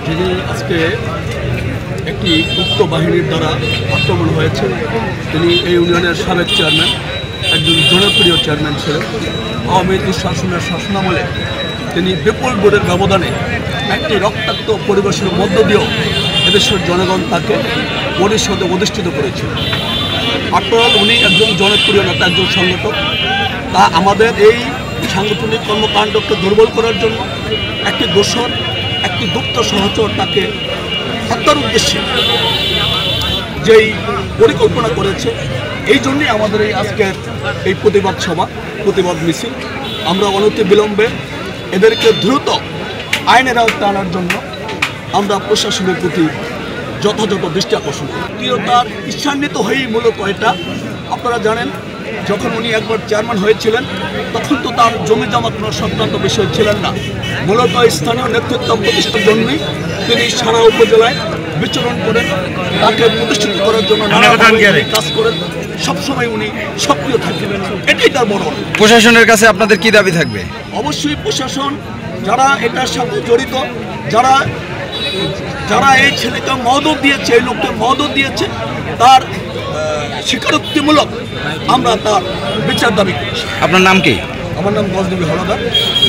যিনি আজকে একটি গুপ্ত বাহিনীর দ্বারা আক্রমণ হয়েছে, তিনি এই ইউনিয়নের সাবেক চেয়ারম্যান, একজন জনপ্রিয় চেয়ারম্যান ছিলেন। আওয়ামী দুঃশাসনের শাসনামলে তিনি বিপুল ভোটের ব্যবধানে একটি রক্তাক্ত পরিবেশের মধ্য দিয়েও এদেশের জনগণ তাকে পরিষদে অধিষ্ঠিত করেছিল। আফটার উনি একজন জনপ্রিয় নেতা, একজন সংগঠক। তা আমাদের এই সাংগঠনিক কর্মকাণ্ডকে দুর্বল করার জন্য একটি দোসর, একটি গুপ্ত সহচর তাকে হত্যার উদ্দেশ্যে যেই পরিকল্পনা করেছে, এই জন্যই আমাদের এই আজকের এই প্রতিবাদ সভা, প্রতিবাদ মিছিল। আমরা অনতি বিলম্বে এদেরকে দ্রুত আইনের আওতায় আনার জন্য আমরা প্রশাসনের প্রতি যথাযথ দৃষ্টি আকর্ষণ করি। তার ঈর্ষান্বিত হয়েই মূলত এটা। আপনারা জানেন, যখন উনি একবার চেয়ারম্যান হয়েছিলেন তখন তো তার জমি জমা কোনো সংক্রান্ত বিষয় ছিলেন না। মূলত স্থানীয় নেতৃত্ব প্রতিষ্ঠার জন্যই তিনি সারা উপজেলায় বিচরণ করেন, তাকে প্রতিষ্ঠিত করার জন্য কাজ করেন। সবসময় উনি সক্রিয় থাকবেন, এটাই তার বড়। প্রশাসনের কাছে আপনাদের কি দাবি থাকবে? অবশ্যই প্রশাসন, যারা এটার সাথে জড়িত, যারা এই ছেলেকে মদত দিয়েছে, এই লোককে মদত দিয়েছে, তার স্বীকারোক্তিমূলক আমরা তার বিচার দাবি করছি। আপনার নাম কি? আমার নাম গজনবী হলদার।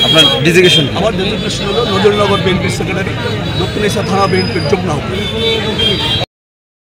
আপনার ডেজিগনেশন? আমার ডেজিগনেশন হলো নজরুলনগর বিএনপির সেক্রেটারি, দক্ষিণ এশিয়া থানা বিএনপির যুগ্ম আহ্বায়ক।